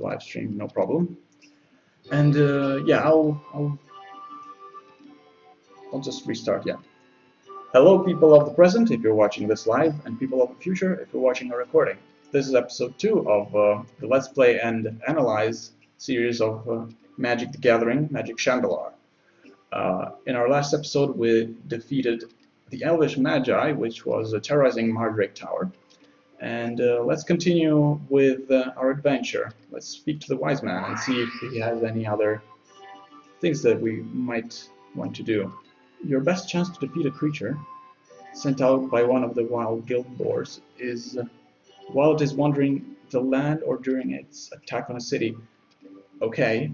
live stream, no problem. And yeah, I'll just restart. Yeah. Hello, people of the present, if you're watching this live, and people of the future, if you're watching a recording. This is episode 2 of the Let's Play and Analyze series of Magic the Gathering, Magic Shandalar. In our last episode, we defeated the Elvish Magi, which was terrorizing Mardrake Tower. And let's continue with our adventure. Let's speak to the Wise Man and see if he has any other things that we might want to do. Your best chance to defeat a creature sent out by one of the wild guild lords is while it is wandering the land or during its attack on a city. Okay.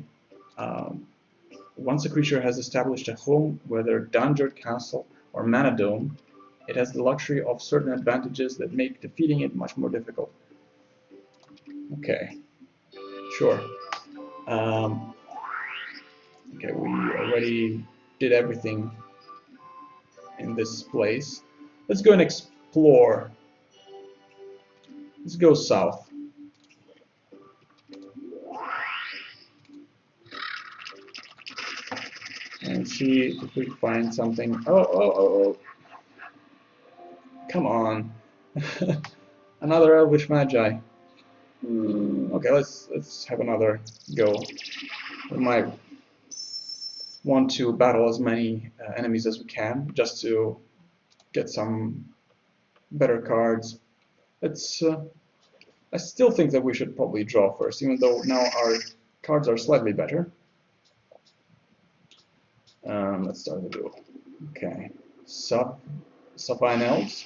Once a creature has established a home, whether dungeon, castle, or mana dome, it has the luxury of certain advantages that make defeating it much more difficult. Okay, sure. Okay, we already did everything in this place. Let's go and explore. Let's go south. And see if we find something. Oh. Come on. Another Elvish Magi. Okay, let's have another go. We might want to battle as many enemies as we can, just to get some better cards. I still think that we should probably draw first, even though now our cards are slightly better. Let's start the duel. Okay, Sapphire Elves.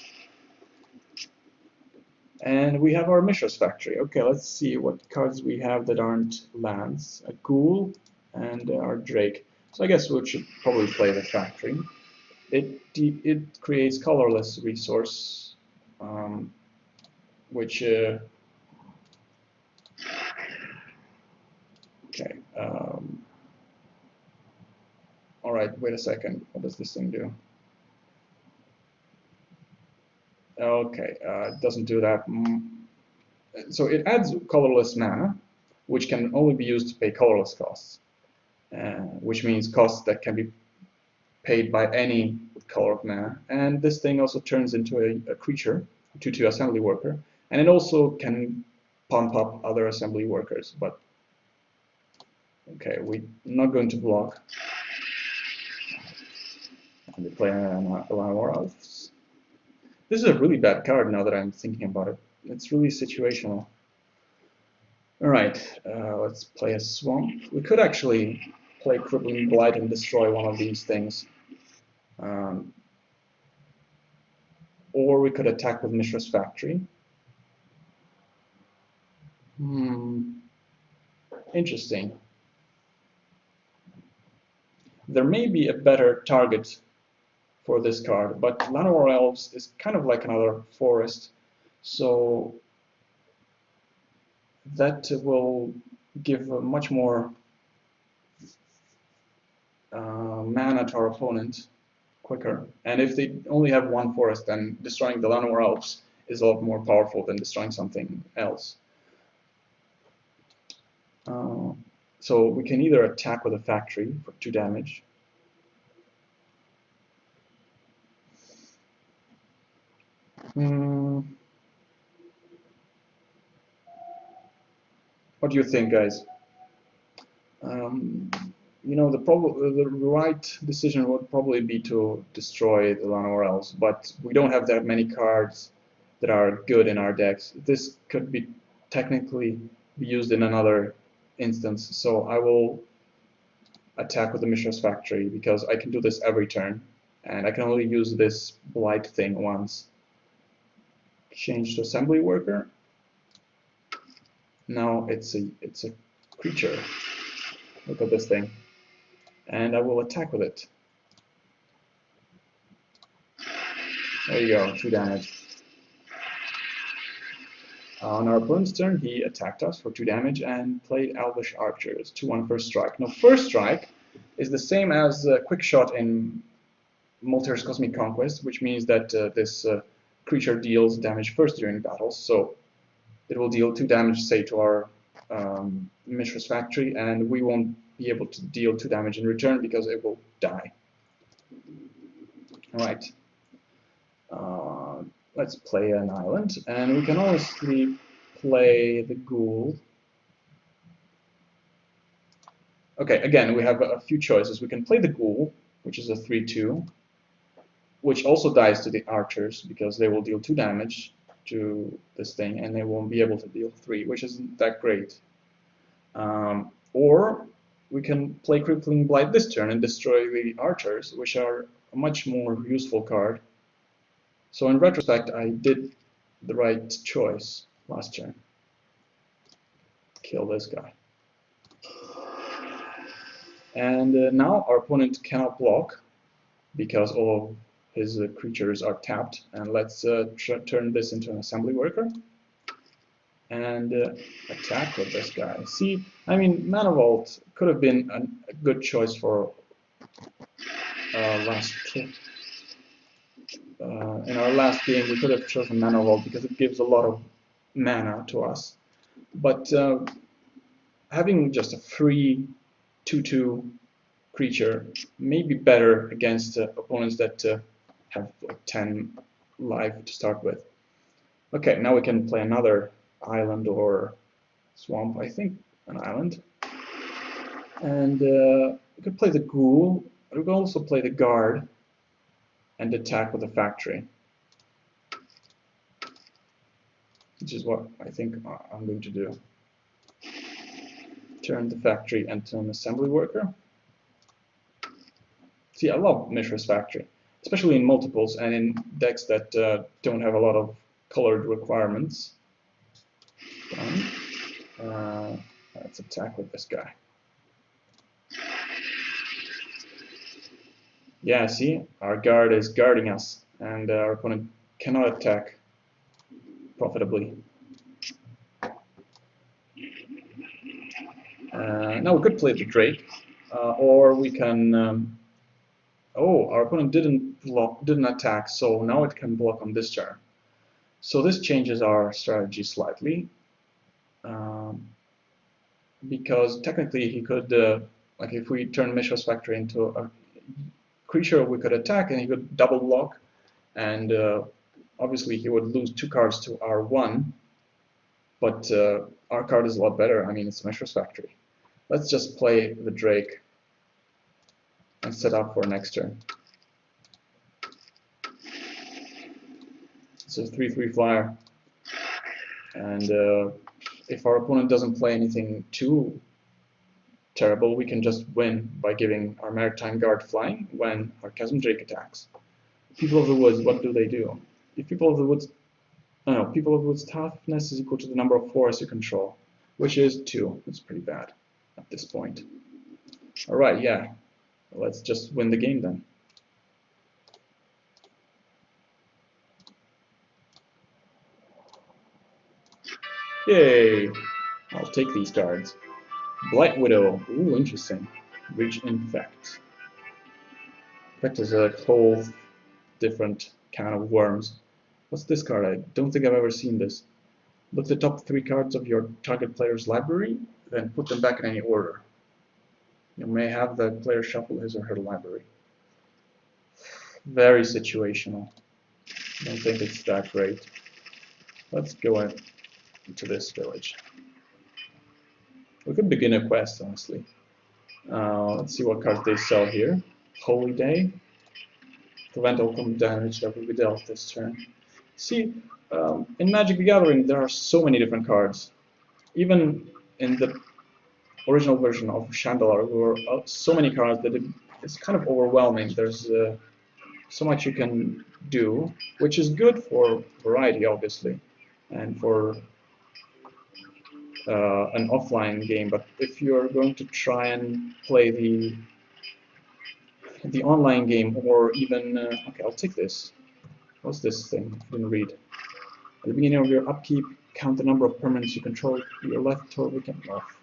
And we have our Micrprose factory. Okay, let's see what cards we have that aren't lands. A Ghoul and our Drake. So I guess we should probably play the factory. It creates colorless resource, which okay. All right, wait a second. What does this thing do? Okay, it doesn't do that. So it adds colorless mana, which can only be used to pay colorless costs, which means costs that can be paid by any color of mana. And this thing also turns into a creature, 2/2 assembly worker, and it also can pump up other assembly workers. But okay, we're not going to block. And we play a lot more elves. This is a really bad card now that I'm thinking about it. It's really situational. Alright, let's play a Swamp. We could actually play Crippling Blight and destroy one of these things. Or we could attack with Micrprose Factory. Interesting. There may be a better target for this card, but Llanowar Elves is kind of like another forest, so that will give much more mana to our opponent quicker. And if they only have one forest, then destroying the Llanowar Elves is a lot more powerful than destroying something else. So we can either attack with a factory for 2 damage, what do you think, guys? You know, the right decision would probably be to destroy the Llanowar Elves, but we don't have that many cards that are good in our decks. This could be technically be used in another instance, so I will attack with the Micrprose Factory because I can do this every turn, and I can only use this Blight thing once. Change to assembly worker. Now it's a creature. Look at this thing, and I will attack with it. There you go, 2 damage. On our opponent's turn, he attacked us for 2 damage and played Elvish Archers, 2/1 first strike. Now, first strike is the same as quick shot in Multiverse Cosmic Conquest, which means that this creature deals damage first during battles. So it will deal 2 damage, say, to our Mishra's Factory, and we won't be able to deal 2 damage in return because it will die. Alright. Let's play an island, and we can honestly play the ghoul. Okay, again, we have a few choices. We can play the ghoul, which is a 3/2, which also dies to the archers because they will deal 2 damage to this thing, and they won't be able to deal 3, which isn't that great. Or we can play Crippling Blight this turn and destroy the archers, which are a much more useful card. So in retrospect, I did the right choice last turn. Kill this guy. And now our opponent cannot block because all of his creatures are tapped. And let's turn this into an assembly worker and attack with this guy. See, I mean, Mana Vault could have been a good choice for last. In our last game, we could have chosen Mana Vault because it gives a lot of mana to us. But having just a free 2/2 creature may be better against opponents that have like 10 life to start with. Okay, now we can play another island or swamp. I think an island. And we could play the ghoul. We could also play the guard and attack with the factory, which is what I think I'm going to do. Turn the factory into an assembly worker. See, I love Mishra's Factory, especially in multiples and in decks that don't have a lot of colored requirements. Done. Let's attack with this guy. Yeah, see, our guard is guarding us, and our opponent cannot attack profitably. Now we could play the Drake, or we can. Oh, our opponent didn't attack, so now it can block on this turn. So this changes our strategy slightly, because technically he could, like if we turn Mishra's Factory into a creature, we could attack and he could double block, and obviously he would lose 2 cards to our 1, but our card is a lot better. I mean, it's Mishra's Factory. Let's just play the Drake and set up for next turn. It's a 3/3 flyer, and if our opponent doesn't play anything too terrible, we can just win by giving our Maritime Guard flying when our Chasm Drake attacks. People of the Woods, what do they do? If People of the Woods, People of the Woods toughness is equal to the number of forests you control, which is 2. It's pretty bad at this point. Alright, yeah. Let's just win the game then. Yay! I'll take these cards. Blight Widow. Ooh, interesting. Reach Infect. Infect is a whole different kind of worms. What's this card? I don't think I've ever seen this. Look at the top 3 cards of your target player's library, then put them back in any order. You may have the player shuffle his or her library. Very situational. I don't think it's that great. Let's go into this village. We could begin a quest, honestly. Let's see what cards they sell here. Holy Day. Prevent all combat damage that will be dealt this turn. See, in Magic the Gathering, there are so many different cards. Even in the original version of Shandalar, there were so many cards that it's kind of overwhelming. There's so much you can do, which is good for variety, obviously, and for an offline game. But if you're going to try and play the online game, or even okay, I'll take this. What's this thing? I didn't read. At the beginning of your upkeep, count the number of permanents you control. Your left total weekend off.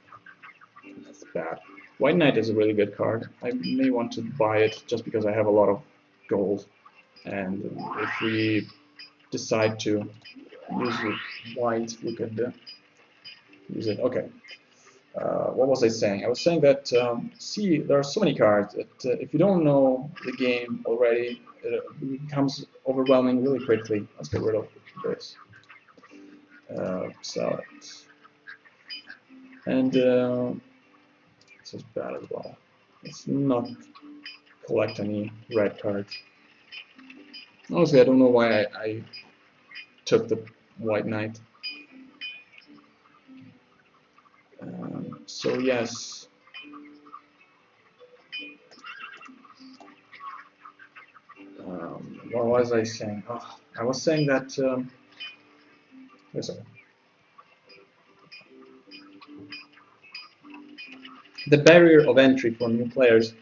That's bad. White Knight is a really good card. I may want to buy it just because I have a lot of gold. And if we decide to use white, we could use it. Okay. What was I saying? I was saying that, see, there are so many cards that if you don't know the game already, it becomes overwhelming really quickly. Let's get rid of this. Sell it. And this is bad as well. Let's not collect any red cards. Honestly, I don't know why I took the White Knight. So yes. What was I saying? Oh, I was saying that. Wait a second. The barrier of entry for new players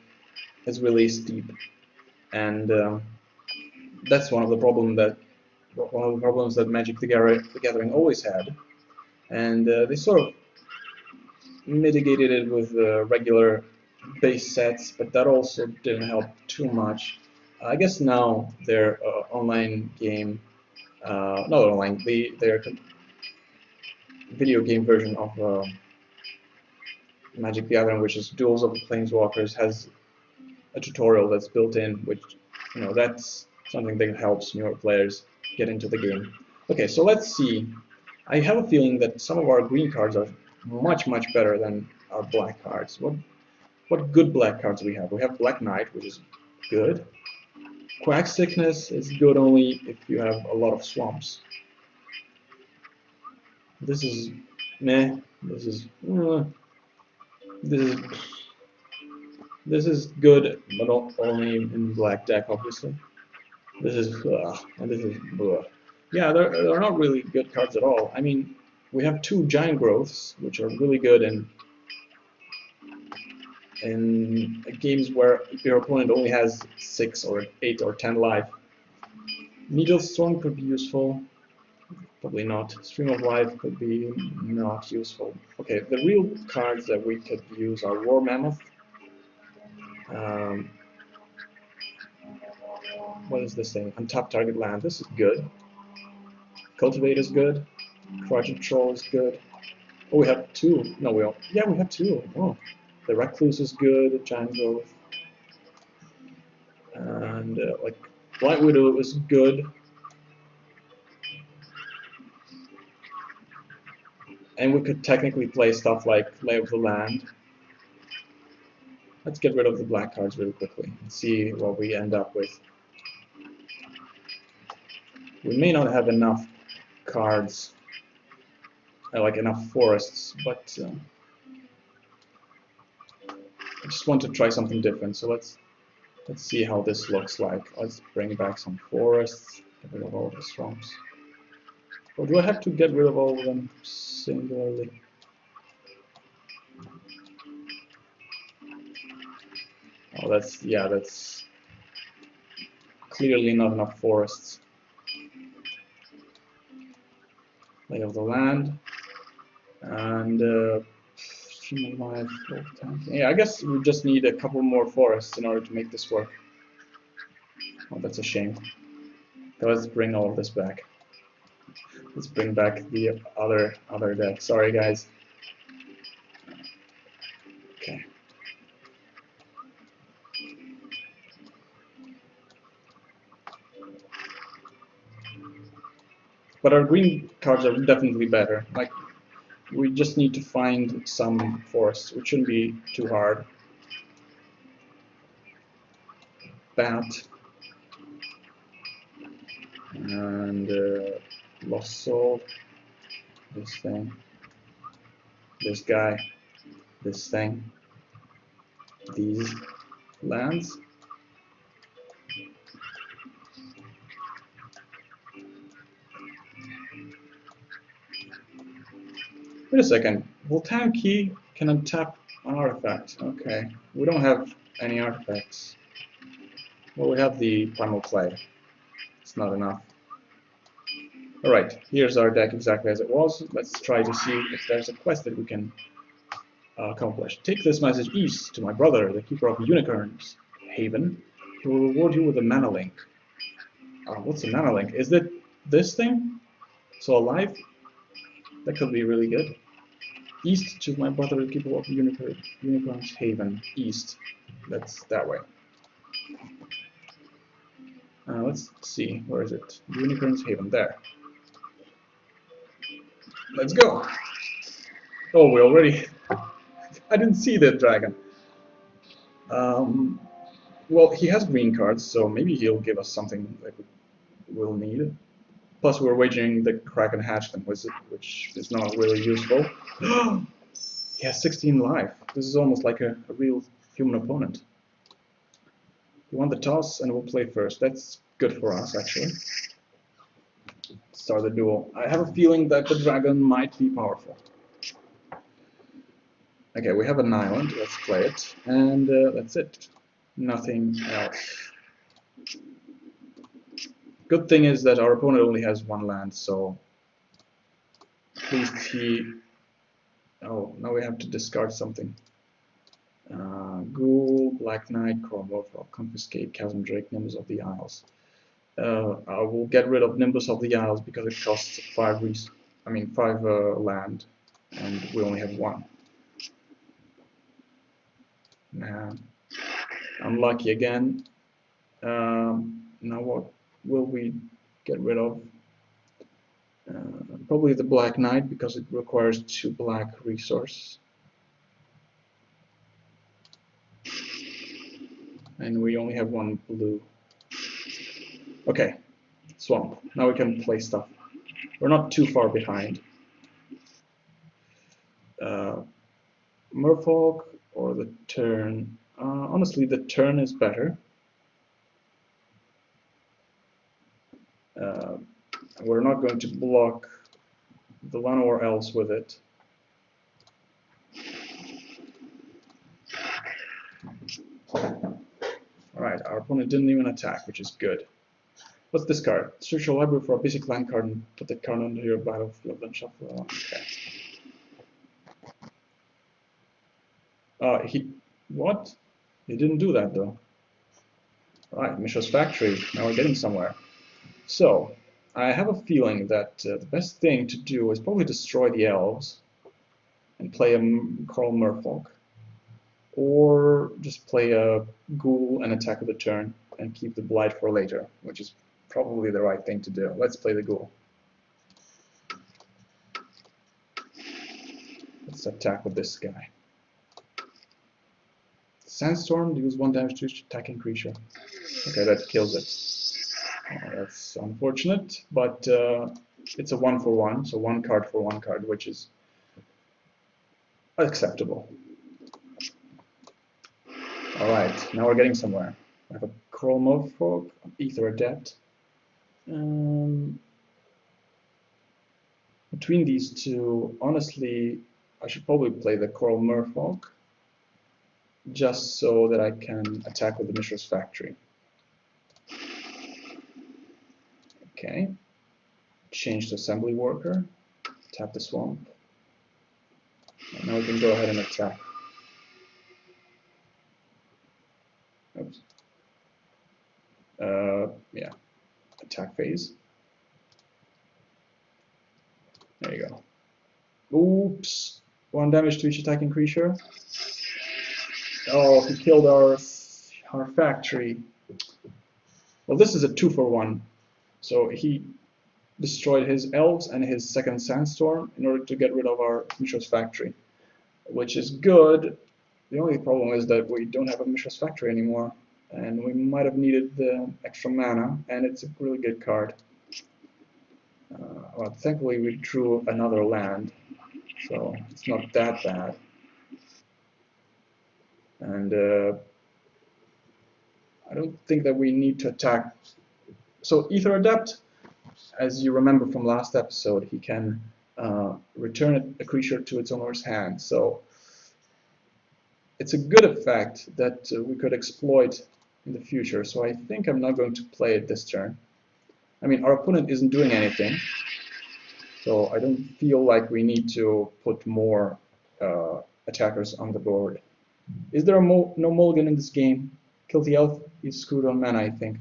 is really steep, and that's one of the problems that Magic the Gathering always had, and they sort of mitigated it with regular base sets, but that also didn't help too much. I guess now their online game, not online, their video game version of Magic the Gathering, which is Duels of the Planeswalkers, has a tutorial that's built in, which, you know, that's something that helps newer players get into the game. Okay, so let's see. I have a feeling that some of our green cards are much better than our black cards. What good black cards do we have? We have Black Knight, which is good. Quack Sickness is good only if you have a lot of swamps. This is meh. This is good, but only in black deck, obviously. This is and this is yeah. They're not really good cards at all. I mean, we have two Giant Growths, which are really good in games where your opponent only has 6 or 8 or 10 life. Needle Storm could be useful. Probably not. Stream of Life could be not useful. Okay, the real cards that we could use are War Mammoth. What is this thing? Untap target land. This is good. Cultivate is good. Project Troll is good. Oh, we have 2. No, we all. Yeah, we have 2. Oh, the Recluse is good. Giant Growth. And like White Widow is good. And we could technically play stuff like Lay of the Land. Let's get rid of the black cards really quickly and see what we end up with. We may not have enough cards, like enough forests, but I just want to try something different. So let's see how this looks like. Let's bring back some forests, get rid of all the swamps. Or do I have to get rid of all of them singularly? Oh, that's clearly not enough forests. Lay of the Land and Stream of Life. Yeah, I guess we just need a couple more forests in order to make this work. Oh, that's a shame. So let's bring all of this back. Let's bring back the other deck. Sorry, guys. Okay. But our green cards are definitely better. Like, we just need to find some forests, which shouldn't be too hard. Bat. And Lost Soul. This thing. This guy. This thing. These lands. Wait a second. Voltaic Key can untap an artifact. Okay. We don't have any artifacts. Well, we have the Primal Clay. It's not enough. Alright, here's our deck exactly as it was. Let's try to see if there's a quest that we can accomplish. Take this message east to my brother, the keeper of Unicorns Haven. He will reward you with a mana link. What's a mana link? Is it this thing? So alive? That could be really good. East to my brother, keeper of Unicorn's Haven. East. That's that way. Let's see, where is it? Unicorn's Haven, there. Let's go! Oh, we already... I didn't see the dragon. Well, he has green cards, so maybe he'll give us something that we'll need. Plus, we're wagering the Kraken Hatchling, which is not really useful. He has 16 life. This is almost like a real human opponent. We want the toss, and we'll play first. That's good for us, actually. Start the duel. I have a feeling that the dragon might be powerful. Okay, we have an island. Let's play it. And that's it. Nothing else. Good thing is that our opponent only has one land, so at least he... Oh, now we have to discard something. Ghoul, Black Knight, Cormorph, Confiscate, Chasm Drake, Nimbus of the Isles. I will get rid of Nimbus of the Isles because it costs 5 land, and we only have 1. Man, unlucky again. Now what will we get rid of? Probably the Black Knight because it requires 2 black resource. And we only have 1 blue. Okay, Swamp. Now we can play stuff. We're not too far behind. Merfolk or the turn? Honestly, the turn is better. We're not going to block the Llanowar Elves with it. Alright, our opponent didn't even attack, which is good. What's this card? Search your library for a basic land card and put that card under your battlefield and shuffle it. Okay. What? He didn't do that though. Alright, Mishra's Factory. Now we're getting somewhere. So, I have a feeling that the best thing to do is probably destroy the elves and play a Coral Merfolk. Or just play a Ghoul and attack with a turn and keep the Blight for later, which is probably the right thing to do. Let's play the Ghoul. Let's attack with this guy. Sandstorm, deals 1 damage to each attacking creature. Okay, that kills it. That's unfortunate, but it's a 1-for-1, so 1 card for 1 card, which is acceptable. Alright, now we're getting somewhere. I have a Coral Merfolk, Ether Adept. Between these two, honestly, I should probably play the Coral Merfolk, just so that I can attack with the Mishra's Factory. Okay, change to Assembly Worker, tap the Swamp. And now we can go ahead and attack. Oops. Yeah, attack phase. There you go. Oops, 1 damage to each attacking creature. Oh, he killed our factory. Well, this is a 2-for-1. So he destroyed his elves and his second sandstorm in order to get rid of our Mishra's Factory, which is good. The only problem is that we don't have a Mishra's Factory anymore, and we might have needed the extra mana, and it's a really good card. Well, thankfully we drew another land, so it's not that bad. And I don't think that we need to attack. So Ether Adept, as you remember from last episode, he can return a creature to its owner's hand. So it's a good effect that we could exploit in the future. So I think I'm not going to play it this turn. I mean, our opponent isn't doing anything, so I don't feel like we need to put more attackers on the board. Is there no mulligan in this game? Kill the elf, he's screwed on mana, I think.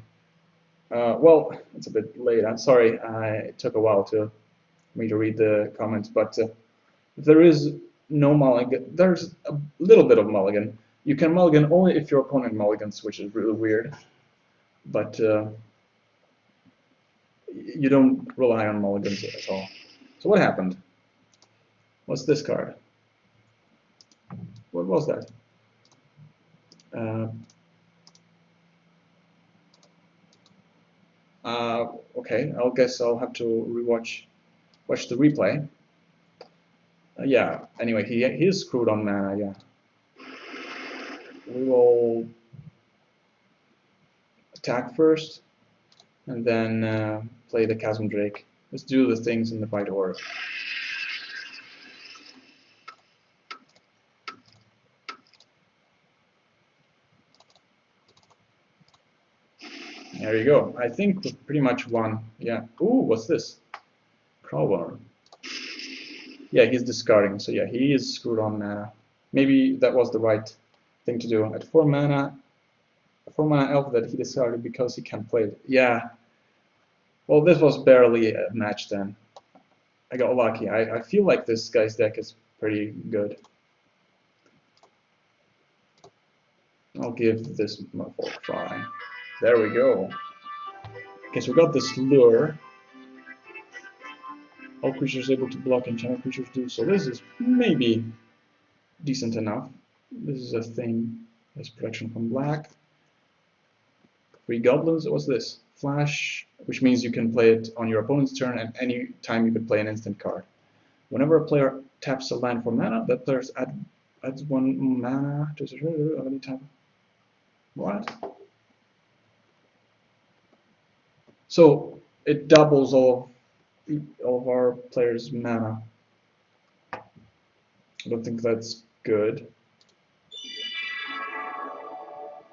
Well, it's a bit late. I'm sorry. It took a while for me to read the comments, but if there is no mulligan. There's a little bit of mulligan. You can mulligan only if your opponent mulligans, which is really weird. But you don't rely on mulligans at all. So what happened? What's this card? What was that? Okay, I guess I'll have to watch the replay. Yeah. Anyway, he is screwed on mana. Yeah. We will attack first, and then play the Chasm Drake. Let's do the things in the right order. There you go. I think we pretty much won. Yeah. Ooh, what's this? Crowbar. Yeah, he's discarding. So yeah, he is screwed on mana. Maybe that was the right thing to do. At 4 mana elf that he discarded because he can't play it. Yeah. Well, this was barely a match then. I got lucky. I feel like this guy's deck is pretty good. I'll give this a try. There we go. Okay, so we got this lure. All creatures able to block enchanted creatures do. So this is maybe decent enough. This is a thing. There's protection from black. 3 goblins. What's this? Flash, which means you can play it on your opponent's turn, and any time you can play an instant card. Whenever a player taps a land for mana, that player adds 1 mana to any type. What? So it doubles all of our players' mana. I don't think that's good.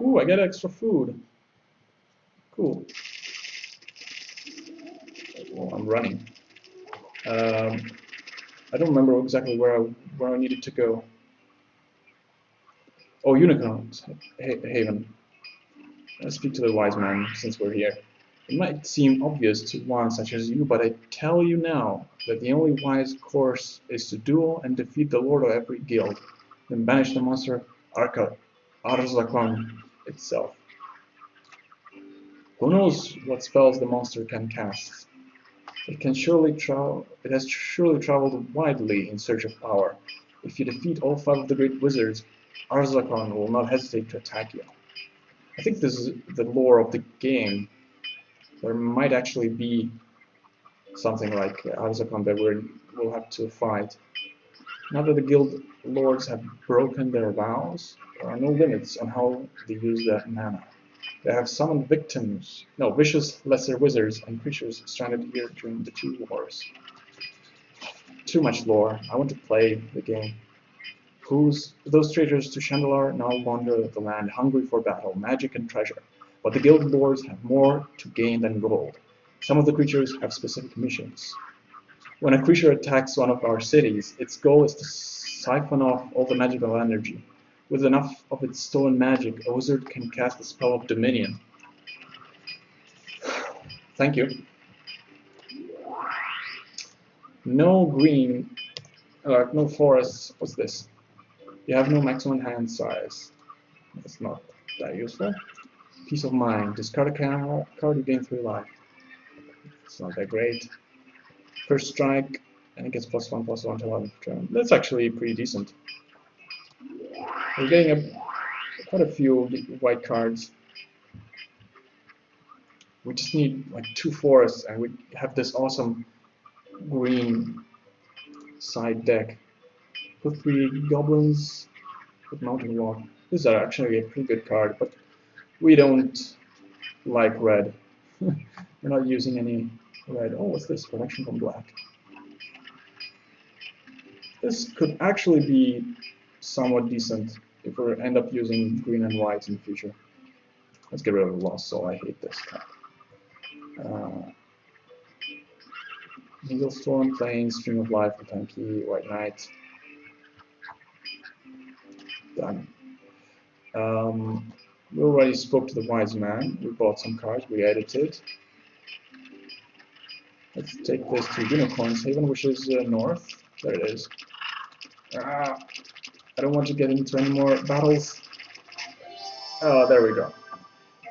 Ooh, I get extra food. Cool. Well, I'm running. I don't remember exactly where I needed to go. Oh, Unicorn's Haven. Let's speak to the wise man since we're here. It might seem obvious to one such as you, but I tell you now that the only wise course is to duel and defeat the lord of every guild, then banish the monster Arzakon itself. Who knows what spells the monster can cast? It has surely traveled widely in search of power. If you defeat all 5 of the great wizards, Arzakon will not hesitate to attack you. I think this is the lore of the game. There might actually be something like Arzakon that we'll have to fight. Now that the guild lords have broken their vows, there are no limits on how they use their mana. They have summoned vicious lesser wizards and creatures stranded here during the 2 wars. Too much lore. I want to play the game. Those traitors to Shandalar now wander the land hungry for battle, magic, and treasure. But the guild lords have more to gain than gold. Some of the creatures have specific missions. When a creature attacks one of our cities, its goal is to siphon off all the magical energy. With enough of its stolen magic, a wizard can cast the spell of Dominion. Thank you. No green, no forests. What's this? You have no maximum hand size. That's not that useful. Peace of mind. Discard a card, you gain 3 life. It's not that great. First strike, and it gets +1/+1 till end of turn. That's actually pretty decent. We're getting quite a few white cards. We just need like 2 forests, and we have this awesome green side deck. Put 3 goblins with Mountain Rock. This is actually a pretty good card, but we don't like red. We're not using any red. Oh, what's this? Protection from black. This could actually be somewhat decent if we end up using green and white in the future. Let's get rid of the Lost Soul. I hate this card. Eagle Storm, Plains, Stream of Life, Return Key, White Knight. Done. We already spoke to the wise man. We bought some cards. We edited. Let's take this to Unicorn's Haven, which is north. There it is. Ah, I don't want to get into any more battles. Oh, there we go.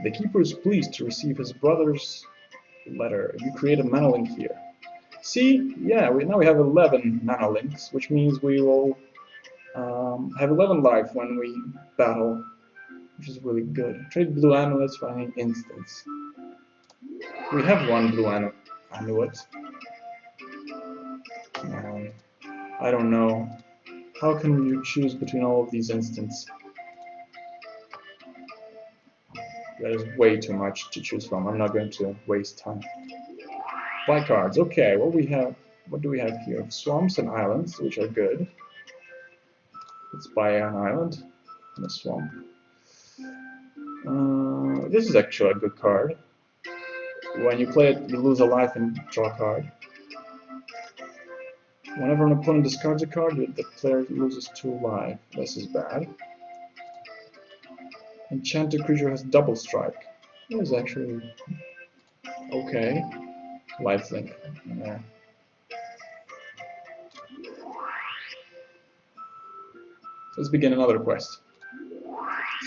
The keeper is pleased to receive his brother's letter. You create a mana link here. See, yeah, now we have 11 mana links, which means we will have 11 life when we battle, which is really good. Trade blue amulets for any instance. We have one blue amulet. I don't know. How can you choose between all of these instants? That is way too much to choose from. I'm not going to waste time. Buy cards. Okay, what do we have here? Swamps and islands, which are good. Let's buy an island and a swamp. This is actually a good card. When you play it, you lose a life and draw a card. Whenever an opponent discards a card, the player loses 2 life. This is bad. Enchanted creature has double strike. That is actually okay. Lifelink. Yeah. Let's begin another quest.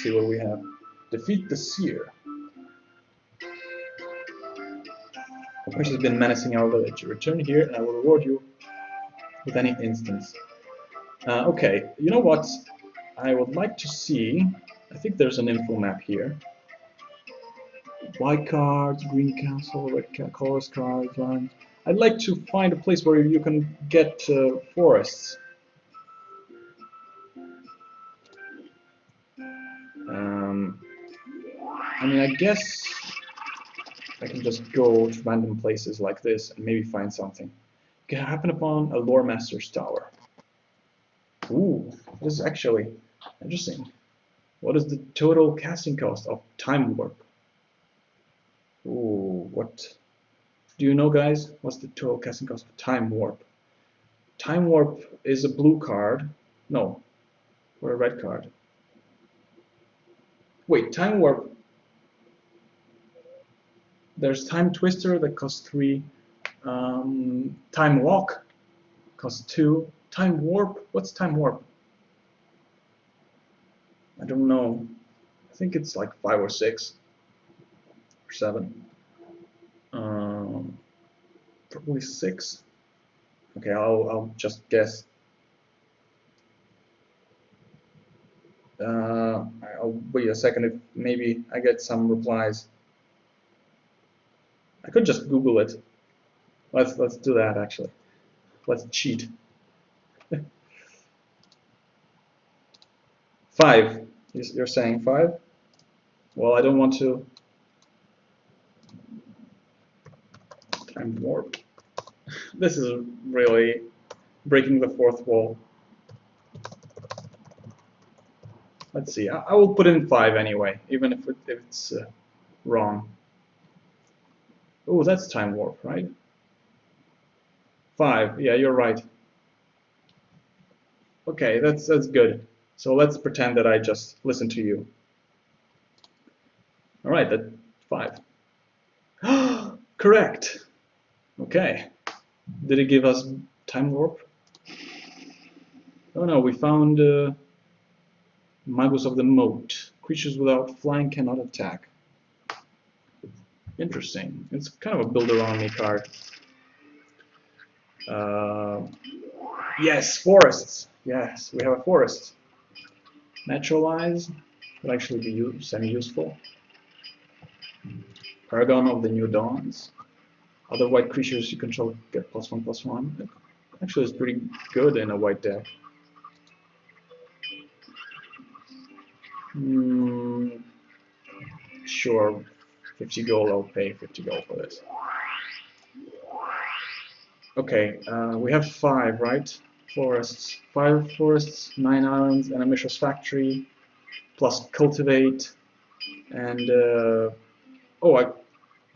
See what we have. Defeat the Seer, which has been menacing our village. Return here and I will reward you with any instance. Okay, you know what? I would like to see... I think there's an info map here. White cards, green castle, red colors cards, land. I'd like to find a place where you can get forests. I mean, I guess I can just go to random places like this and maybe find something. You can happen upon a lore master's tower. Ooh, this is actually interesting. What is the total casting cost of Time Warp? Ooh, what? Do you know, guys? What's the total casting cost of Time Warp? Time Warp is a blue card. No, or a red card. Wait, Time Warp. There's Time Twister that costs 3. Time Walk costs 2. Time Warp? What's Time Warp? I don't know. I think it's like 5 or 6 or 7. Probably 6. Okay, I'll just guess. I'll wait a second if maybe I get some replies. I could just Google it. Let's do that actually. Let's cheat. 5. You're saying 5? Well, I don't want to. Time Warp. This is really breaking the fourth wall. Let's see. I will put in 5 anyway, even if it's wrong. Oh, that's Time Warp, right? 5. Yeah, you're right. Okay, that's good. So let's pretend that I just listened to you. All right, that's 5. Correct. Okay. Did it give us Time Warp? Oh no, we found Magus of the Moat. Creatures without flying cannot attack. Interesting. It's kind of a build around me card. Yes, forests. Yes, we have a forest. Naturalize would actually be semi-useful. Paragon of the New Dawns. Other white creatures you control get +1/+1. Actually, it's pretty good in a white deck. Sure, 50 gold. I'll pay 50 gold for this. Okay, we have 5, right? Forests. 5 forests, 9 islands, and a Mishra's Factory, plus cultivate, and oh,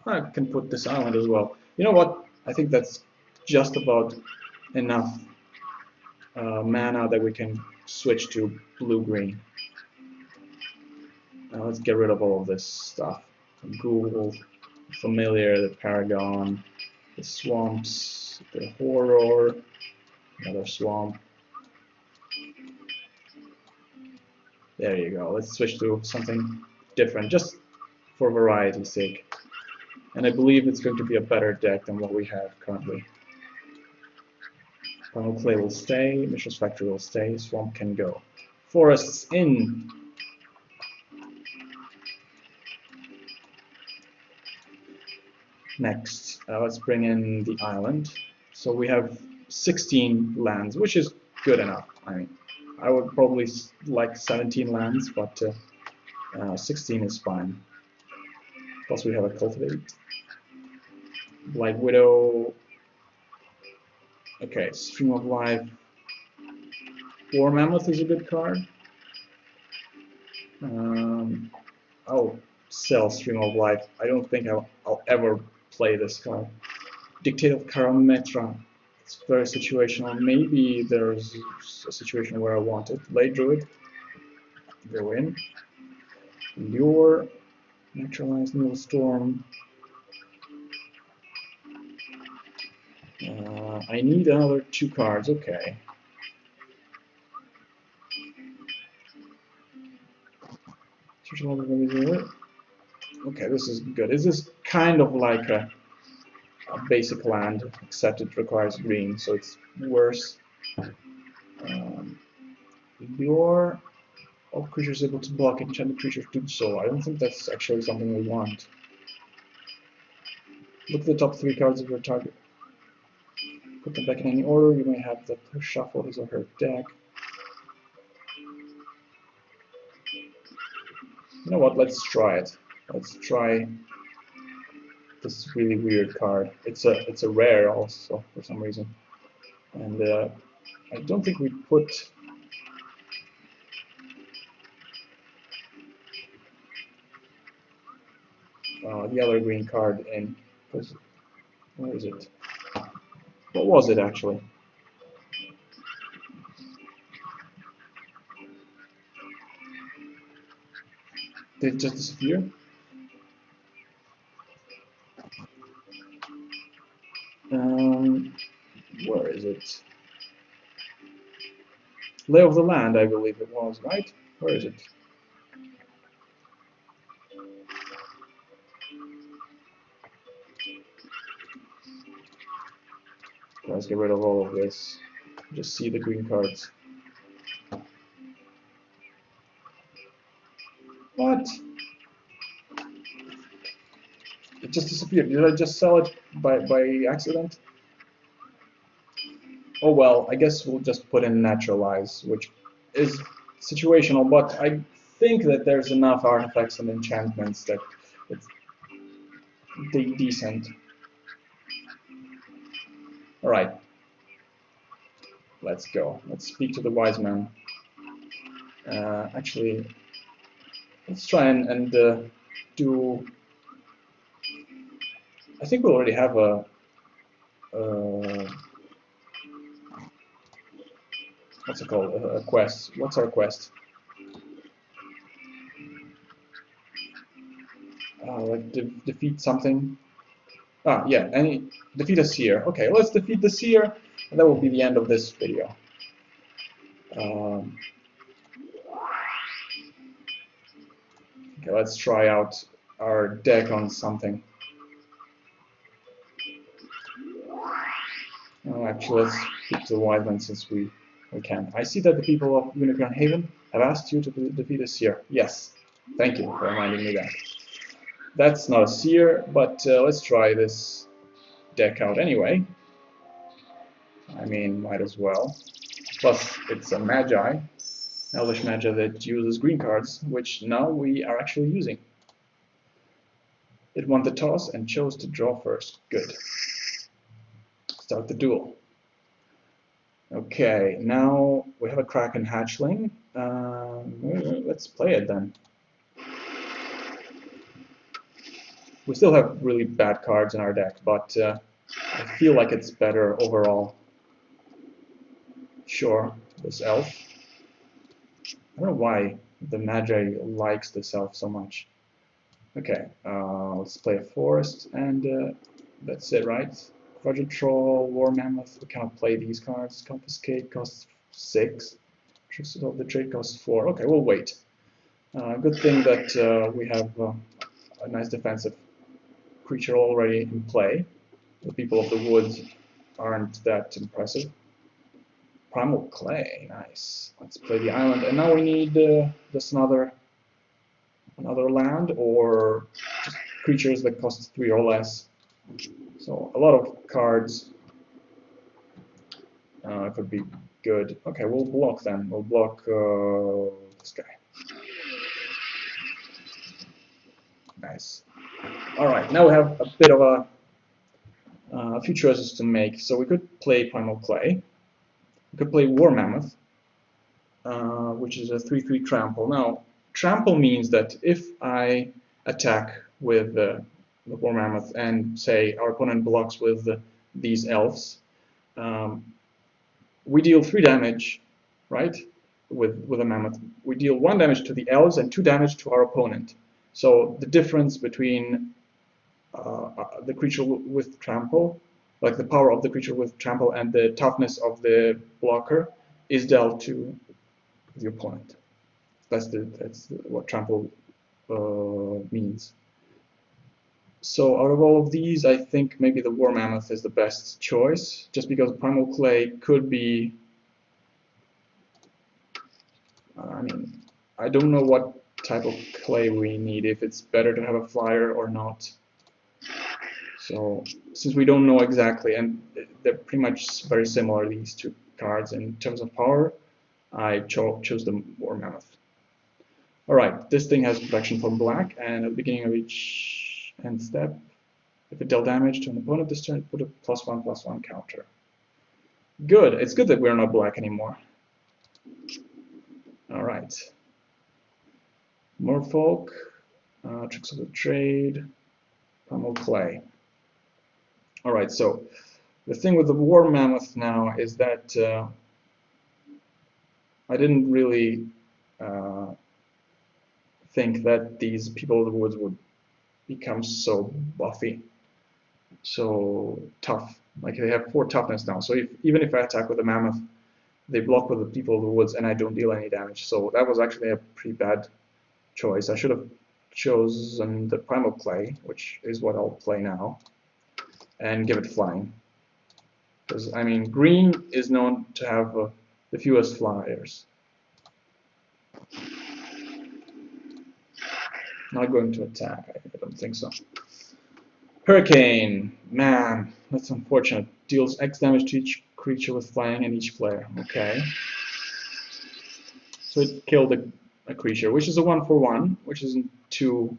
I can put this island as well. You know what? I think that's just about enough mana that we can switch to blue-green. Now let's get rid of all of this stuff. Google, Familiar, the Paragon, the swamps, the Horror, another swamp. There you go. Let's switch to something different, just for variety's sake. And I believe it's going to be a better deck than what we have currently. Primal Clay will stay, Mishra's Factory will stay, Swamp can go. Forests in! Next, let's bring in the island. So we have 16 lands, which is good enough. I mean, I would probably like 17 lands, but 16 is fine. Plus we have a Cultivate. Blight Widow. Okay, Stream of Life. War Mammoth is a good card. I'll sell Stream of Life. I don't think I'll ever play this card. Dictate of Karametra. It's very situational. Maybe there's a situation where I want it. Late Druid. Go in. Lure. Neutralize Newell Storm. I need another 2 cards. Okay. Okay, this is good. This is kind of like a basic land, except it requires green, so it's worse. Lure. All creatures able to block enchanted creatures do so. I don't think that's actually something we want. Look at the top 3 cards of your target. Put them back in any order. You may have the shuffle his or her deck. You know what? Let's try it. Let's try this really weird card. It's a rare also for some reason, and I don't think we put the other green card in. Where is it? What was it actually? Did it just disappear? Where is it? Lay of the Land, I believe it was, right? Where is it? Let's get rid of all of this. Just see the green cards. What? It just disappeared. Did I just sell it by accident? Oh well, I guess we'll just put in Naturalize, which is situational, but I think that there's enough artifacts and enchantments that it's decent. Alright. Let's go. Let's speak to the wise man. Actually, let's try and do... I think we already have a... what's it called? A quest. What's our quest? Like defeat something. Ah, yeah, defeat a seer. Okay, let's defeat the seer, and that will be the end of this video. Okay, let's try out our deck on something. Actually, let's keep the wise man since we can. I see that the people of Unicorn Haven have asked you to defeat a seer. Yes, thank you for reminding me that. That's not a seer, but let's try this deck out anyway. I mean, might as well. Plus, it's a Magi, Elvish Magi that uses green cards, which now we are actually using. It won the toss and chose to draw first. Good. Start the duel. Okay, now we have a Kraken Hatchling. Let's play it then. We still have really bad cards in our deck, but I feel like it's better overall. Sure, this elf. I don't know why the Magi likes this elf so much. Okay, let's play a forest, and that's it, right? Quadrant Troll, War Mammoth, we cannot play these cards. Confiscate costs 6. Tricks of the Trade costs 4. Okay, we'll wait. Good thing that we have a nice defensive creature already in play. The people of the woods aren't that impressive. Primal Clay, nice. Let's play the island, and now we need just another land or just creatures that cost 3 or less. So a lot of cards could be good. Okay, we'll block them. We'll block this guy. Nice. All right, now we have a bit of a few choices to make. So we could play Primal Clay. We could play War Mammoth, which is a 3/3 trample. Now, trample means that if I attack with the War Mammoth and say our opponent blocks with these elves, we deal 3 damage, right? With a mammoth, we deal 1 damage to the elves and 2 damage to our opponent. So the difference between the creature with trample, like the power of the creature with trample and the toughness of the blocker, is dealt to the opponent. That's what trample means. So out of all of these, I think maybe the War Mammoth is the best choice, just because Primal Clay could be. I mean, I don't know what type of clay we need, if it's better to have a flyer or not. So since we don't know exactly, and they're pretty much very similar, these two cards in terms of power, I chose the War Mammoth. Alright, this thing has protection from black, and at the beginning of each end step, if it dealt damage to an opponent this turn, put a +1/+1 counter. Good, it's good that we're not black anymore. Alright. Merfolk, Tricks of the Trade, Primal Clay. Alright, so the thing with the War Mammoth now is that I didn't really think that these people of the woods would become so buffy, so tough. Like they have 4 toughness now, so even if I attack with a mammoth, they block with the people of the woods and I don't deal any damage. So that was actually a pretty bad choice. I should have chosen the Primal Clay, which is what I'll play now, and give it flying. Because, I mean, green is known to have the fewest flyers. Not going to attack, I don't think so. Hurricane, man, that's unfortunate. Deals X damage to each creature with flying and each player. Okay. So it killed a creature, which is a 1/1, which isn't too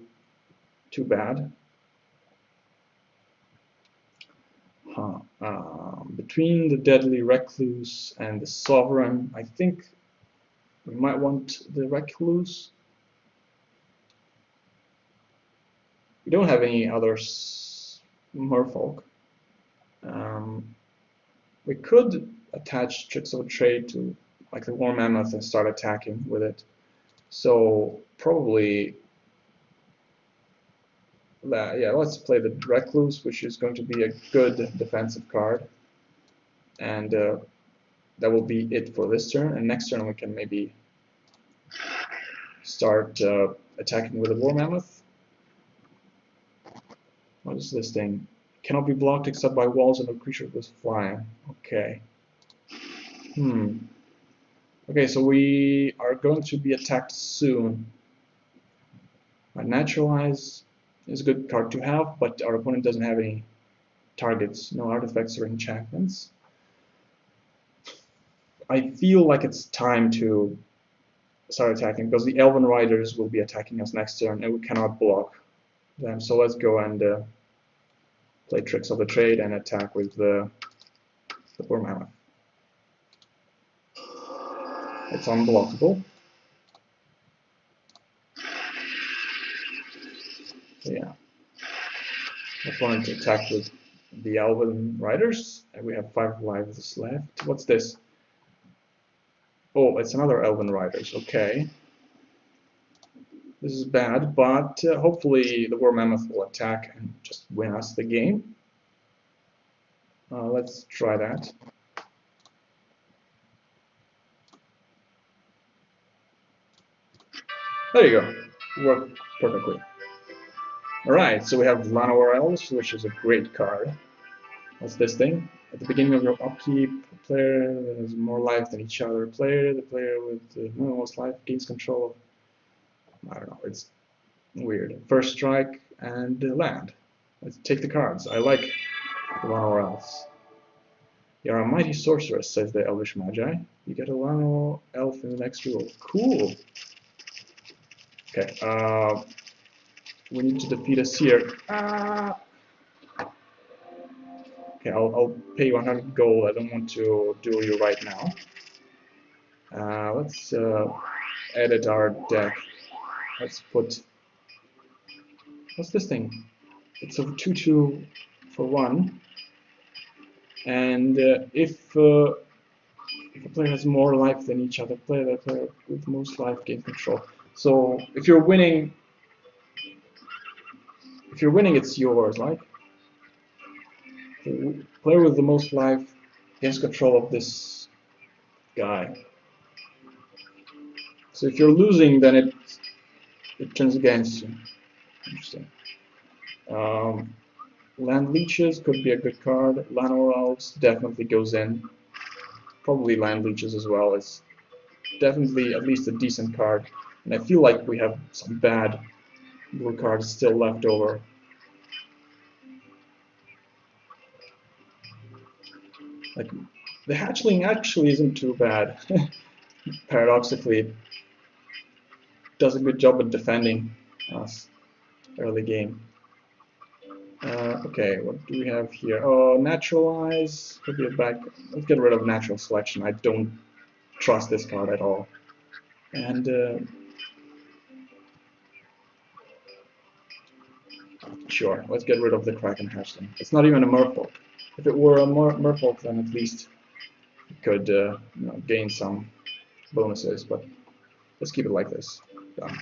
bad. Huh. Between the Deadly Recluse and the Sovereign, I think we might want the Recluse. We don't have any other merfolk. We could attach Tricks of Trade to like the War Mammoth and start attacking with it. So probably, yeah, let's play the Recluse, which is going to be a good defensive card. And that will be it for this turn. And next turn we can maybe start attacking with a War Mammoth. What is this thing? Cannot be blocked except by walls and a creature with flying. Okay. Okay, so we are going to be attacked soon. Naturalize is a good card to have, but our opponent doesn't have any targets, no artifacts or enchantments. I feel like it's time to start attacking, because the Elven Riders will be attacking us next turn, and we cannot block them. So let's go and play Tricks of the Trade and attack with the War Mammoth. It's unblockable. So yeah. Opponent attack with the Elven Riders, and we have 5 lives left. What's this? Oh, it's another Elven Riders. Okay. This is bad, but hopefully the War Mammoth will attack and just win us the game. Let's try that. There you go. Worked perfectly. Alright, so we have Llanowar Elves, which is a great card. What's this thing? At the beginning of your upkeep, a player that has more life than each other player, the player with the most life gains control of, I don't know, it's weird. First strike and land. Let's take the cards. I like Llanowar Elves. You're a mighty sorceress, says the Elvish Magi. You get a Llanowar Elf in the next duel. Cool! Okay, we need to defeat a Seer. Okay, I'll pay you 100 gold. I don't want to duel you right now. Let's edit our deck. Let's put... What's this thing? It's a 2/2 for 1. And if a player has more life than each other player, the player with most life gains control. So if you're winning, it's yours. Like the player with the most life gains control of this guy. So if you're losing, then it turns against you. Interesting. Land Leeches could be a good card. Llanowar Elves definitely goes in. Probably Land Leeches as well. It's definitely at least a decent card. And I feel like we have some bad blue cards still left over. Like, the Hatchling actually isn't too bad. Paradoxically, it does a good job at defending us early game. Okay, what do we have here? Oh, Naturalize. Could be a back. Let's get rid of Natural Selection. I don't trust this card at all. And sure, let's get rid of the Kraken Hatchling. It's not even a Merfolk. If it were a Merfolk, then at least it could gain some bonuses. But let's keep it like this. Done.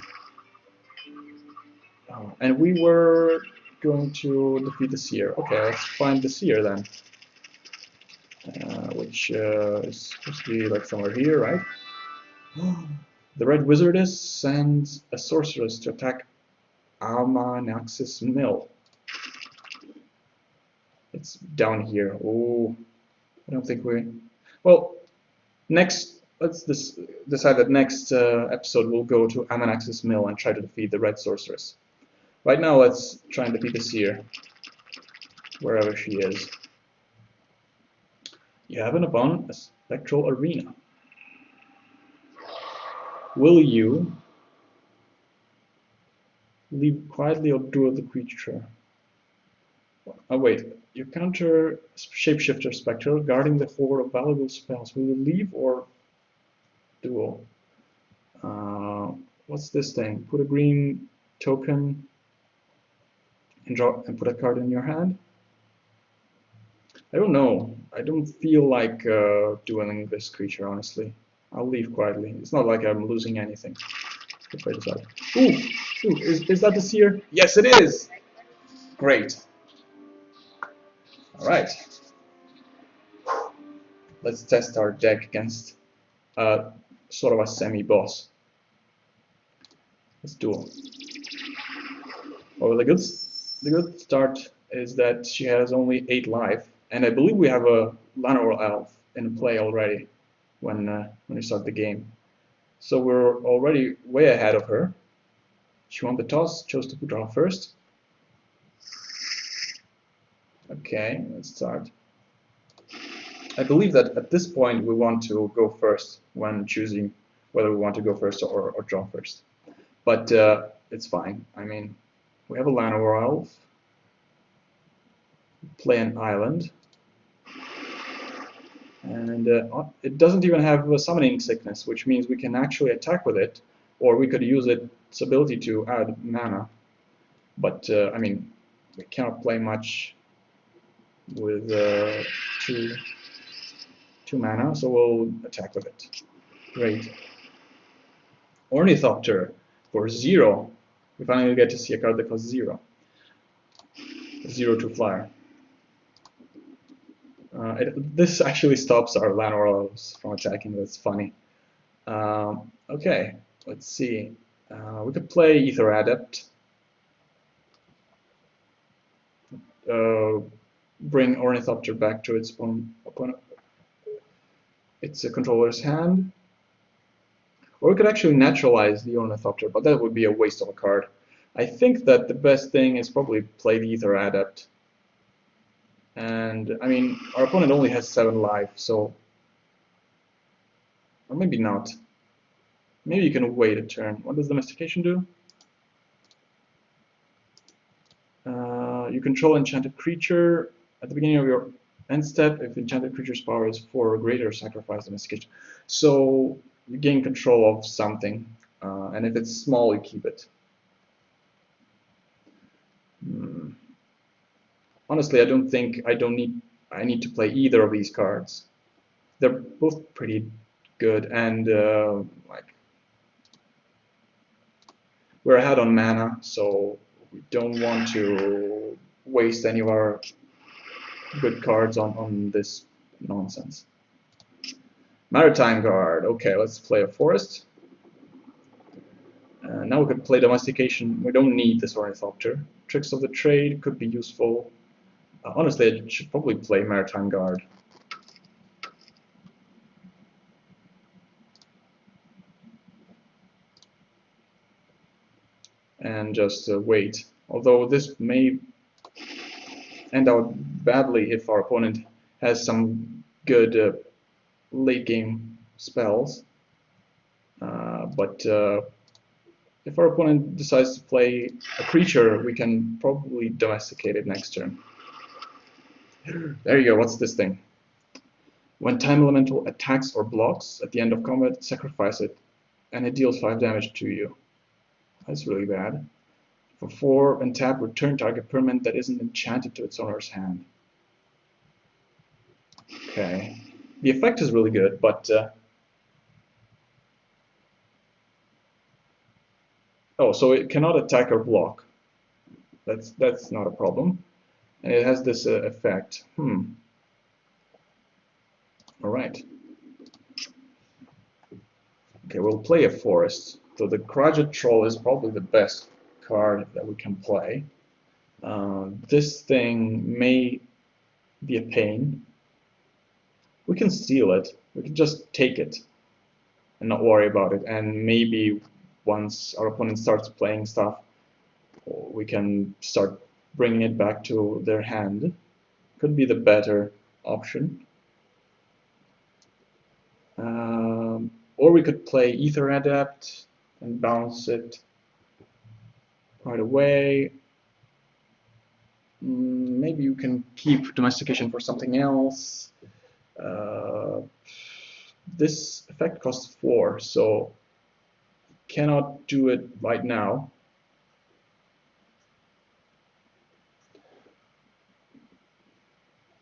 And we were going to defeat the Seer. Okay, let's find the Seer then. Which is supposed to be like somewhere here, right? The Red Wizardess sends a sorceress to attack Almanax's Mill. It's down here. Oh, I don't think we... Well, next, let's decide that next episode we'll go to Almanax's Mill and try to defeat the Red Sorceress. Right now, let's try and defeat the Seer, wherever she is. You have an opponent, a Spectral Arena. Will you leave quietly or duel the creature? Oh wait, you counter Shapeshifter Spectral, guarding the horde of valuable spells. Will you leave or duel? What's this thing? Put a green token and draw and put a card in your hand. I don't know. I don't feel like dueling this creature, honestly. I'll leave quietly. It's not like I'm losing anything. Let's wait this out. Ooh! Ooh, is that the Seer? Yes, it is! Great. Alright. Let's test our deck against sort of a semi-boss. Let's duel. Well, the good start is that she has only 8 life, and I believe we have a Llanowar Elf in play already when we start the game. So we're already way ahead of her. She won the toss, chose to draw first. Okay, let's start. I believe that at this point we want to go first when choosing whether we want to go first or draw first. But it's fine. I mean, we have a Llanowar Elf, play an island, and it doesn't even have a summoning sickness, which means we can actually attack with it, or we could use its ability to add mana. But I mean, we cannot play much with two mana, so we'll attack with it. Great. Ornithopter for 0. We finally get to see a card that costs 0. 0/2 flyer. This actually stops our Llanowar Elves from attacking. That's funny. Okay, let's see. We could play Ether Adept. Bring Ornithopter back to its opponent, its controller's hand. Or we could actually naturalize the Ornithopter, but that would be a waste of a card. I think that the best thing is probably play the Ether Adept. And, I mean, our opponent only has 7 life, so... Or maybe not. Maybe you can wait a turn. What does Domestication do? You control enchanted creature. At the beginning of your end step, if the enchanted creature's power is 4 or greater, sacrifice Domestication. So you gain control of something, and if it's small, you keep it. Honestly, I don't think I need to play either of these cards. They're both pretty good, and like we're ahead on mana, so we don't want to waste any of our good cards on this nonsense. Maritime Guard. Okay, let's play a forest. Now we could play Domestication. We don't need this Ornithopter. Tricks of the Trade could be useful. Honestly, I should probably play Maritime Guard. And just wait. Although this may end out badly if our opponent has some good late game spells. But if our opponent decides to play a creature, we can probably domesticate it next turn. There you go, what's this thing? When Time Elemental attacks or blocks at the end of combat, sacrifice it, and it deals 5 damage to you. That's really bad. For 4 and tap, return target permanent that isn't enchanted to its owner's hand. Okay. The effect is really good, but... oh, so it cannot attack or block. That's not a problem. And it has this effect. Alright. Okay, we'll play a forest. So the Krajat Troll is probably the best card that we can play. This thing may be a pain. We can steal it. We can just take it and not worry about it. And maybe once our opponent starts playing stuff, we can start bringing it back to their hand. Could be the better option. Or we could play Ether Adept and bounce it right away. Maybe you can keep Domestication for something else. This effect costs 4, so cannot do it right now.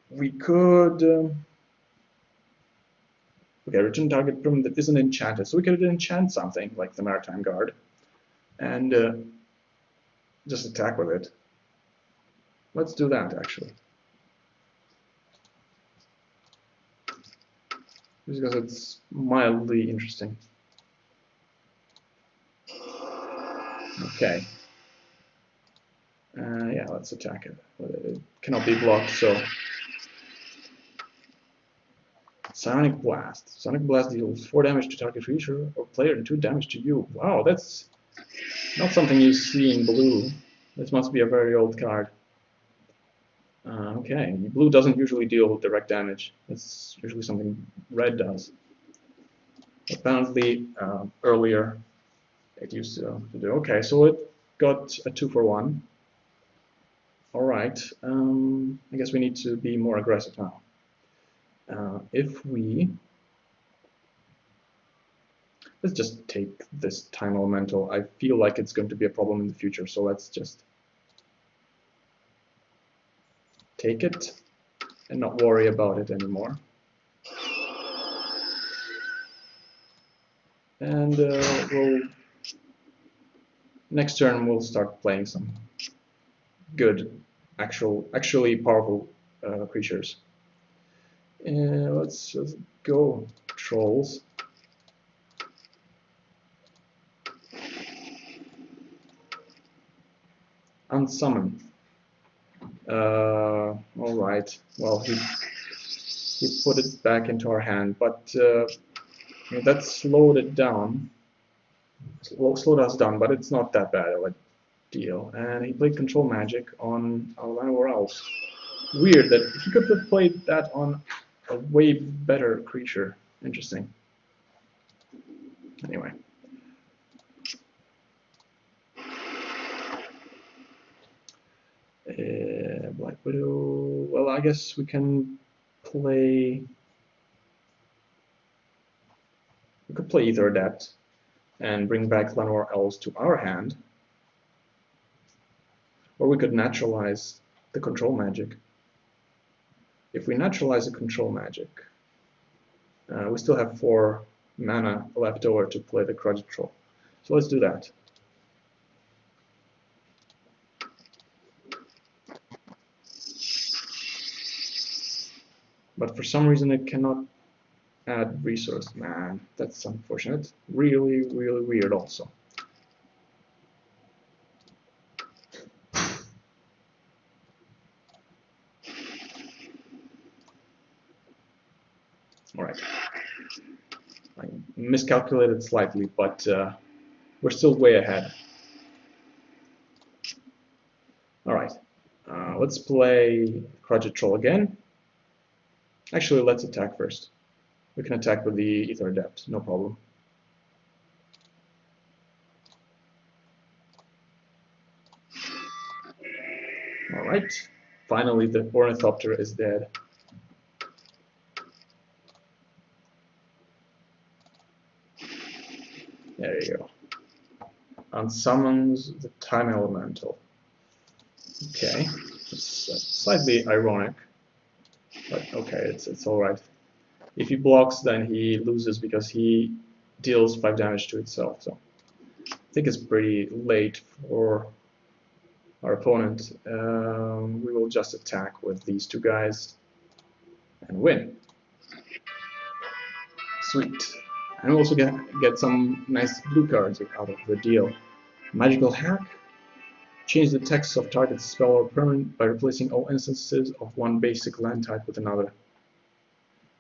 We could... okay, return target permanent that isn't enchanted. So we could enchant something like the Maritime Guard and just attack with it. Let's do that, actually. Just because it's mildly interesting. Okay. Yeah, let's attack it. It cannot be blocked, so... Sonic Blast. Sonic Blast deals 4 damage to target creature or player and 2 damage to you. Wow, that's not something you see in blue. This must be a very old card. Okay, blue doesn't usually deal direct damage. It's usually something red does. Apparently, earlier it used to do. Okay, so it got a 2-for-1. Alright, I guess we need to be more aggressive now. If we... let's just take this Time Elemental. I feel like it's going to be a problem in the future, so let's just take it and not worry about it anymore. And next turn we'll start playing some good, actually powerful creatures. Let's just go trolls. Unsummon. All right. Well, he put it back into our hand, but that slowed it down. Slowed us down, but it's not that bad of a deal. And he played Control Magic on our else. Weird that he could have played that on a way better creature. Interesting. Anyway. Black Widow. Well, I guess we can play. We could play Ether Adept and bring back Llanowar Elves to our hand. Or we could naturalize the Control Magic. If we naturalize the Control Magic, we still have 4 mana left over to play the Grudge Troll. So let's do that. But for some reason it cannot add resource. Man, that's unfortunate. Really, really weird also. Alright. I miscalculated slightly, but we're still way ahead. Alright. Let's play Grudge Troll again. Actually, let's attack first. We can attack with the Ether Adept, no problem. Alright, finally the Ornithopter is dead. There you go. Unsummons the Time Elemental. Okay, it's slightly ironic, but okay, it's alright. If he blocks, then he loses because he deals 5 damage to itself. So I think it's pretty late for our opponent. We will just attack with these 2 guys and win. Sweet. And we also get some nice blue cards out of the deal. Magical Hack. Change the text of target spell or permanent by replacing all instances of one basic land type with another.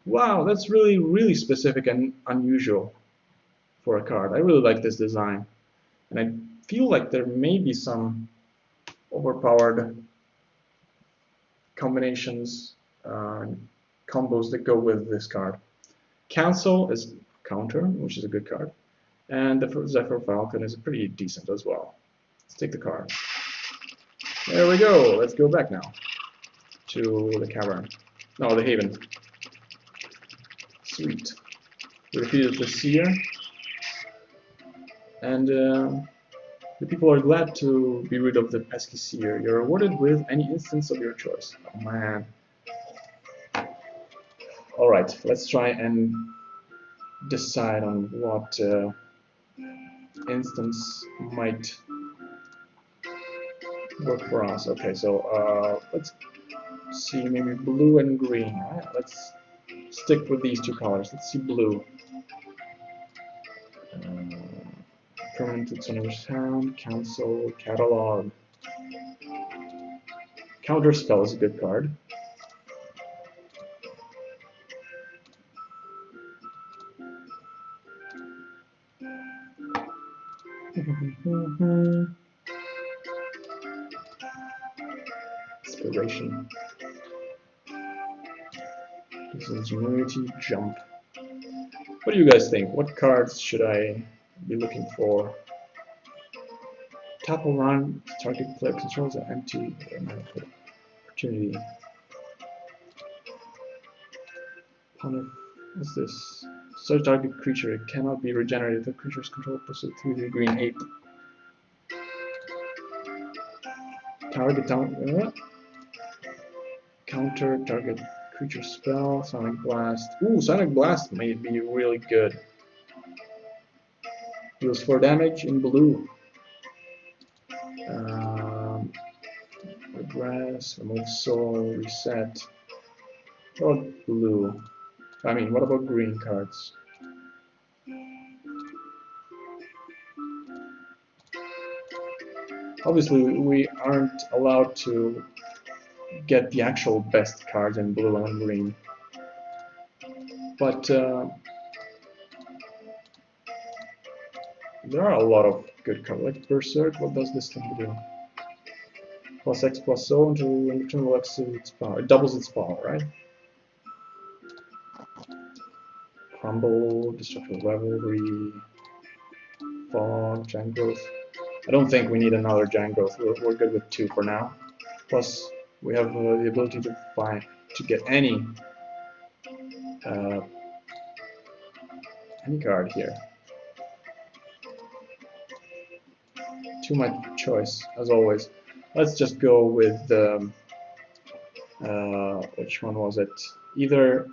Wow, that's really, really specific and unusual for a card. I really like this design. And I feel like there may be some overpowered combinations, combos that go with this card. Cancel is counter, which is a good card. And the Zephyr Falcon is pretty decent as well. Let's take the card. There we go. Let's go back now to the cavern. No, the haven. Sweet. We defeated the seer. And the people are glad to be rid of the pesky seer. You're rewarded with any instance of your choice. Oh man. Alright, let's try and decide on what instance might work for us. Okay, so let's see, maybe blue and green. Right, let's stick with these 2 colors. Let's see blue. Permanent it's on your hand, cancel, catalog. Counterspell is a good card. Inspiration. This is Ingenuity, Jump. What do you guys think? What cards should I be looking for? Tap around, target player controls an empty opportunity. What's this? Search target creature. It cannot be regenerated. The creature's control pursues through the green ape. Target down. Counter target creature spell. Sonic Blast. Ooh, Sonic Blast may be really good. Deals 4 damage in blue. Regress, remove soul, reset. What about blue? I mean, what about green cards? Obviously, we aren't allowed to get the actual best cards in blue and green, but there are a lot of good cards. Like Berserk, what does this thing do? Plus X plus O until in return will X its power. It doubles its power, right? Crumble, Destructive Revelry, Fog, Giant Growth. I don't think we need another Giant Growth. We're good with 2 for now. Plus, we have the ability to get any card here. Too much choice, as always. Let's just go with which one was it? Either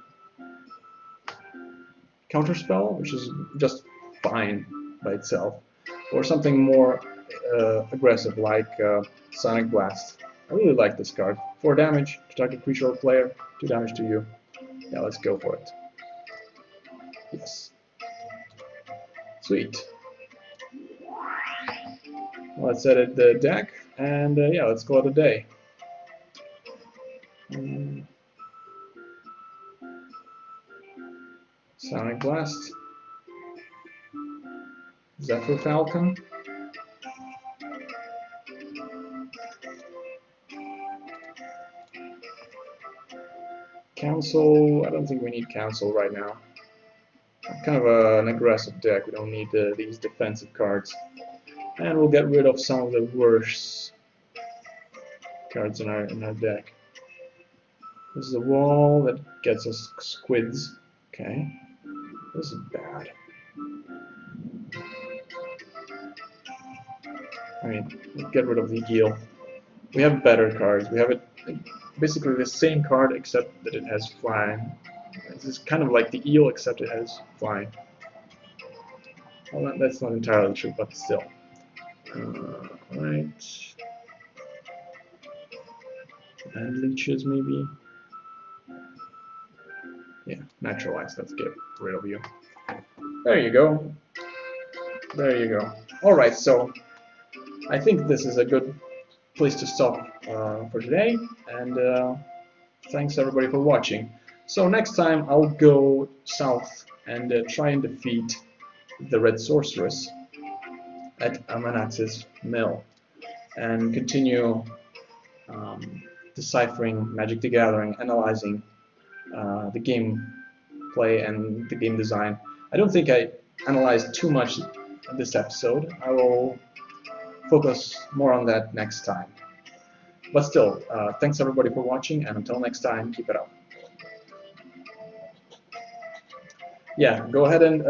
Counterspell, which is just fine by itself, or something more aggressive like Sonic Blast. I really like this card. 4 damage to target creature or player, 2 damage to you. Yeah, let's go for it. Yes. Sweet. Let's edit the deck, and yeah, let's call it a day. Sonic Blast. Zephyr Falcon. Council. I don't think we need Council right now. Kind of an aggressive deck. We don't need these defensive cards. And we'll get rid of some of the worst cards in our deck. This is a wall that gets us squids. Okay. This is bad. I mean, we'll get rid of the eel. We have better cards. We have basically the same card except that it has flying. This is kind of like the eel except it has flying. Well, that's not entirely true, but still. Right. And leeches maybe. Yeah, naturalize. Let's get rid of you. There you go. There you go. Alright, so I think this is a good place to stop for today, and thanks everybody for watching. So next time I'll go south and try and defeat the Red Sorceress at Amanatz's Mill and continue deciphering Magic the Gathering, analyzing the game play and the game design. I don't think I analyzed too much in this episode. I will focus more on that next time. But still, thanks everybody for watching, and until next time, keep it up. Yeah, go ahead and